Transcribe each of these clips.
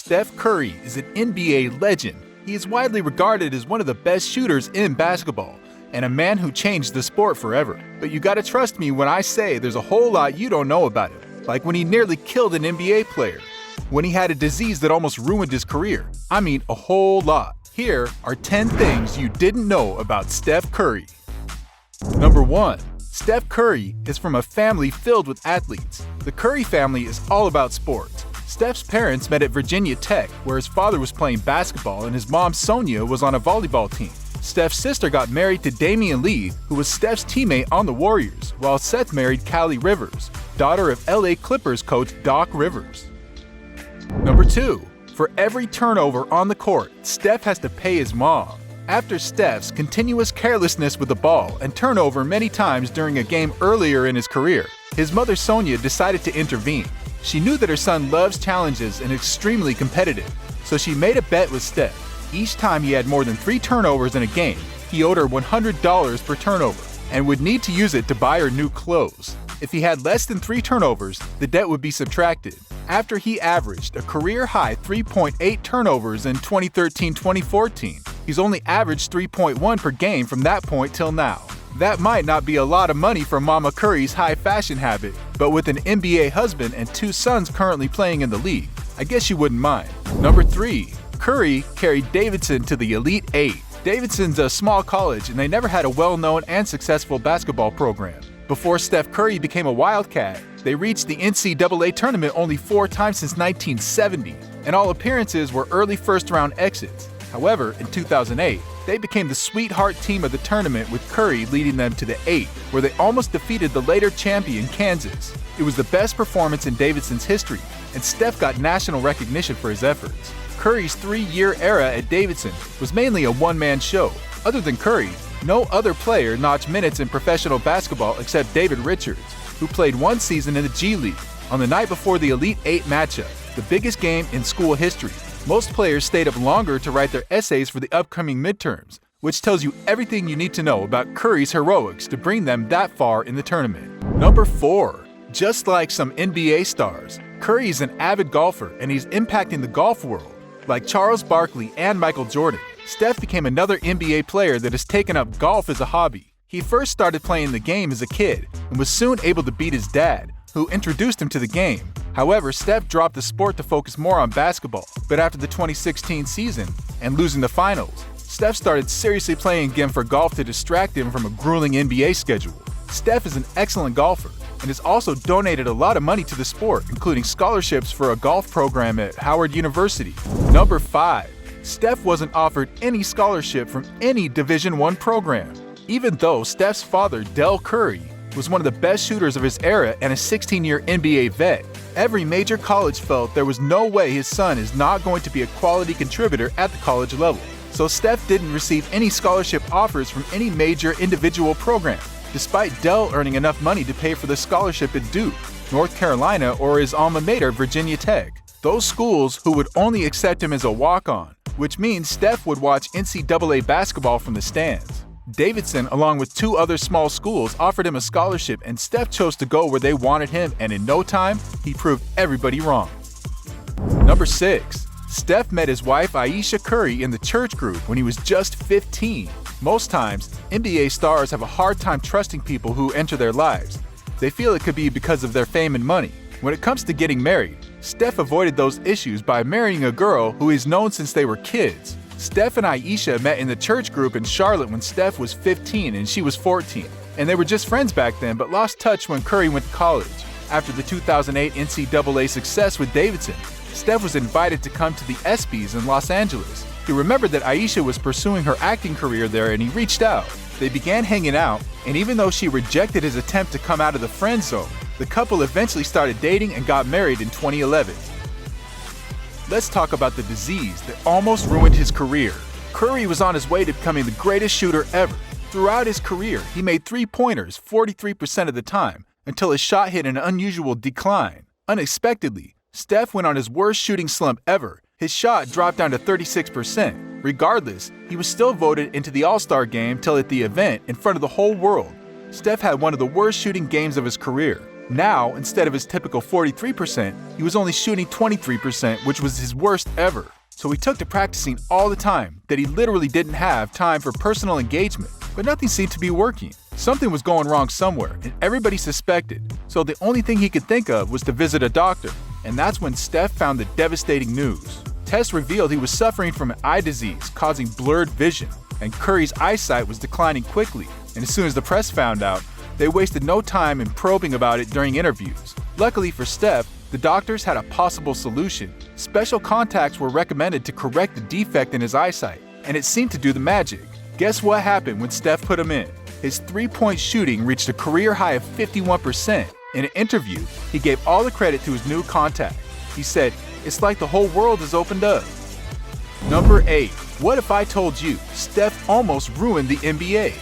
Steph Curry is an NBA legend. He is widely regarded as one of the best shooters in basketball, and a man who changed the sport forever. But you gotta trust me when I say there's a whole lot you don't know about him. Like when he nearly killed an NBA player. When he had a disease that almost ruined his career. I mean, a whole lot. Here are 10 things you didn't know about Steph Curry. Number 1. Steph Curry is from a family filled with athletes. The Curry family is all about sports. Steph's parents met at Virginia Tech, where his father was playing basketball and his mom, Sonia, was on a volleyball team. Steph's sister got married to Damian Lee, who was Steph's teammate on the Warriors, while Seth married Callie Rivers, daughter of LA Clippers coach Doc Rivers. Number 2. For every turnover on the court, Steph has to pay his mom. After Steph's continuous carelessness with the ball and turnover many times during a game earlier in his career, his mother Sonia decided to intervene. She knew that her son loves challenges and is extremely competitive, so she made a bet with Steph. Each time he had more than 3 turnovers in a game, he owed her $100 per turnover and would need to use it to buy her new clothes. If he had less than 3 turnovers, the debt would be subtracted. After he averaged a career-high 3.8 turnovers in 2013-2014, he's only averaged 3.1 per game from that point till now. That might not be a lot of money for Mama Curry's high fashion habit, but with an NBA husband and 2 sons currently playing in the league, I guess you wouldn't mind. Number 3. Curry carried Davidson to the Elite 8. Davidson's a small college and they never had a well-known and successful basketball program. Before Steph Curry became a Wildcat, they reached the NCAA tournament only 4 times since 1970, and all appearances were early first-round exits. However, in 2008, they became the sweetheart team of the tournament with Curry leading them to the 8, where they almost defeated the later champion Kansas. It was the best performance in Davidson's history, and Steph got national recognition for his efforts. Curry's 3-year era at Davidson was mainly a one-man show. Other than Curry, no other player notched minutes in professional basketball except David Richards, who played 1 season in the G League. On the night before the Elite 8 matchup, the biggest game in school history, most players stayed up longer to write their essays for the upcoming midterms, which tells you everything you need to know about Curry's heroics to bring them that far in the tournament. Number 4. Just like some NBA stars, Curry is an avid golfer and he's impacting the golf world. Like Charles Barkley and Michael Jordan, Steph became another NBA player that has taken up golf as a hobby. He first started playing the game as a kid and was soon able to beat his dad, who introduced him to the game. However, Steph dropped the sport to focus more on basketball, but after the 2016 season and losing the finals, Steph started seriously playing again for golf to distract him from a grueling NBA schedule. Steph is an excellent golfer and has also donated a lot of money to the sport, including scholarships for a golf program at Howard University. Number 5. Steph wasn't offered any scholarship from any Division I program, even though Steph's father, Del Curry, was one of the best shooters of his era and a 16-year NBA vet. Every major college felt there was no way his son is not going to be a quality contributor at the college level. So Steph didn't receive any scholarship offers from any major individual program, despite Del earning enough money to pay for the scholarship at Duke, North Carolina, or his alma mater, Virginia Tech. Those schools who would only accept him as a walk-on, which means Steph would watch NCAA basketball from the stands. Davidson, along with 2 other small schools, offered him a scholarship and Steph chose to go where they wanted him, and in no time, he proved everybody wrong. Number 6. Steph met his wife Aisha Curry in the church group when he was just 15. Most times, NBA stars have a hard time trusting people who enter their lives. They feel it could be because of their fame and money. When it comes to getting married, Steph avoided those issues by marrying a girl who he's known since they were kids. Steph and Aisha met in the church group in Charlotte when Steph was 15 and she was 14, and they were just friends back then but lost touch when Curry went to college. After the 2008 NCAA success with Davidson, Steph was invited to come to the ESPYs in Los Angeles. He remembered that Aisha was pursuing her acting career there and he reached out. They began hanging out, and even though she rejected his attempt to come out of the friend zone, the couple eventually started dating and got married in 2011. Let's talk about the disease that almost ruined his career. Curry was on his way to becoming the greatest shooter ever. Throughout his career, he made 3-pointers 43% of the time until his shot hit an unusual decline. Unexpectedly, Steph went on his worst shooting slump ever. His shot dropped down to 36%. Regardless, he was still voted into the All-Star game till at the event in front of the whole world. Steph had one of the worst shooting games of his career. Now, instead of his typical 43%, he was only shooting 23%, which was his worst ever. So he took to practicing all the time that he literally didn't have time for personal engagement. But nothing seemed to be working. Something was going wrong somewhere, and everybody suspected. So the only thing he could think of was to visit a doctor. And that's when Steph found the devastating news. Tests revealed he was suffering from an eye disease causing blurred vision, and Curry's eyesight was declining quickly. And as soon as the press found out, they wasted no time in probing about it during interviews. Luckily for Steph, the doctors had a possible solution. Special contacts were recommended to correct the defect in his eyesight, and it seemed to do the magic. Guess what happened when Steph put him in? His three-point shooting reached a career high of 51%. In an interview, he gave all the credit to his new contact. He said, "It's like the whole world has opened up." Number 8. What if I told you Steph almost ruined the NBA?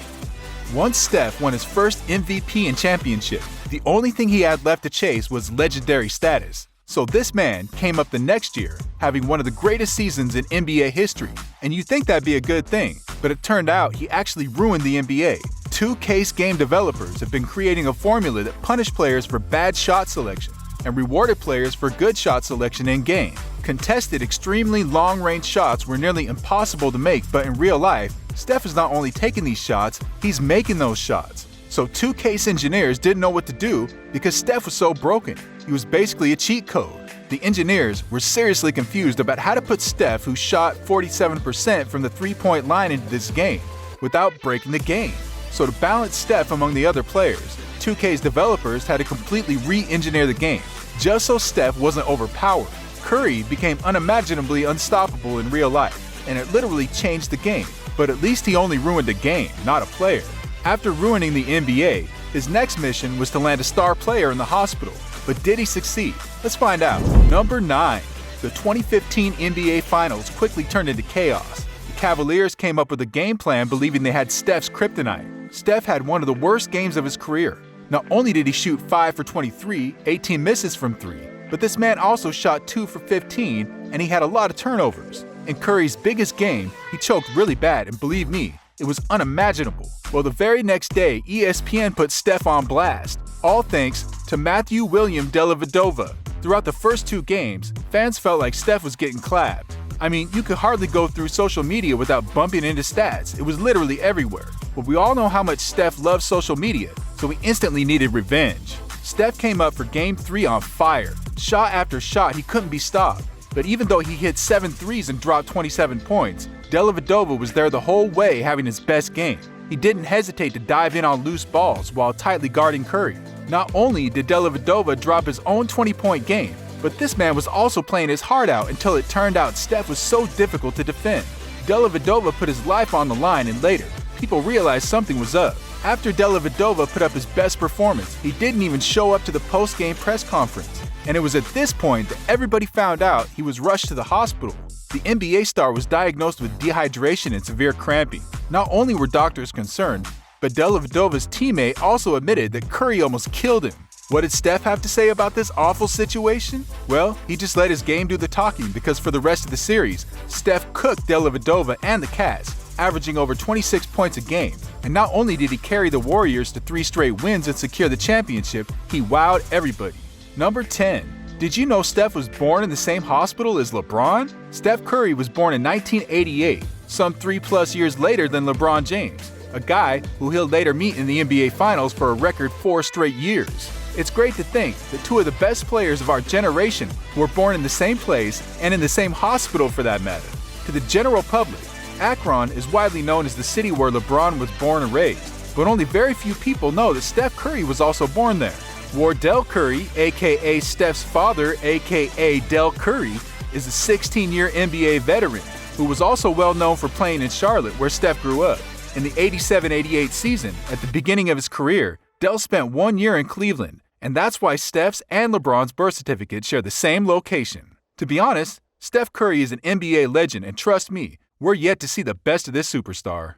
Once Steph won his first MVP and championship, the only thing he had left to chase was legendary status. So this man came up the next year, having one of the greatest seasons in NBA history. And you'd think that'd be a good thing, but it turned out he actually ruined the NBA. 2K's game developers have been creating a formula that punished players for bad shot selection and rewarded players for good shot selection in-game. Contested extremely long-range shots were nearly impossible to make, but in real life, Steph is not only taking these shots, he's making those shots. So 2K's engineers didn't know what to do because Steph was so broken. He was basically a cheat code. The engineers were seriously confused about how to put Steph, who shot 47% from the three-point line, into this game without breaking the game. So to balance Steph among the other players, 2K's developers had to completely re-engineer the game, just so Steph wasn't overpowered. Curry became unimaginably unstoppable in real life, and it literally changed the game. But at least he only ruined a game, not a player. After ruining the NBA, his next mission was to land a star player in the hospital. But did he succeed? Let's find out. Number 9. The 2015 NBA Finals quickly turned into chaos. The Cavaliers came up with a game plan believing they had Steph's kryptonite. Steph had one of the worst games of his career. Not only did he shoot 5 for 23, 18 misses from 3, but this man also shot 2 for 15, and he had a lot of turnovers. In Curry's biggest game, he choked really bad, and believe me, it was unimaginable. Well, the very next day, ESPN put Steph on blast, all thanks to Matthew William Dellavedova. Throughout the first 2 games, fans felt like Steph was getting clapped. I mean, you could hardly go through social media without bumping into stats. It was literally everywhere. But we all know how much Steph loves social media, so he instantly needed revenge. Steph came up for Game 3 on fire. Shot after shot, he couldn't be stopped. But even though he hit 7 threes and dropped 27 points, Dellavedova was there the whole way, having his best game. He didn't hesitate to dive in on loose balls while tightly guarding Curry. Not only did Dellavedova drop his own 20-point game, but this man was also playing his heart out until it turned out Steph was so difficult to defend. Dellavedova put his life on the line, and later, people realized something was up. After Dellavedova put up his best performance, he didn't even show up to the post-game press conference. And it was at this point that everybody found out he was rushed to the hospital. The NBA star was diagnosed with dehydration and severe cramping. Not only were doctors concerned, but Dellavedova's teammate also admitted that Curry almost killed him. What did Steph have to say about this awful situation? Well, he just let his game do the talking, because for the rest of the series, Steph cooked Dellavedova and the Cavs, averaging over 26 points a game. And not only did he carry the Warriors to 3 straight wins and secure the championship, he wowed everybody. Number 10. Did you know Steph was born in the same hospital as LeBron? Steph Curry was born in 1988, some 3+ years later than LeBron James, a guy who he'll later meet in the NBA Finals for a record 4 straight years. It's great to think that 2 of the best players of our generation were born in the same place and in the same hospital, for that matter. To the general public, Akron is widely known as the city where LeBron was born and raised, but only very few people know that Steph Curry was also born there. Wardell Curry, aka Steph's father, aka Del Curry, is a 16-year NBA veteran who was also well known for playing in Charlotte, where Steph grew up. In the 87-88 season, at the beginning of his career, Del spent 1 year in Cleveland, and that's why Steph's and LeBron's birth certificate share the same location. To be honest, Steph Curry is an NBA legend, and trust me, we're yet to see the best of this superstar.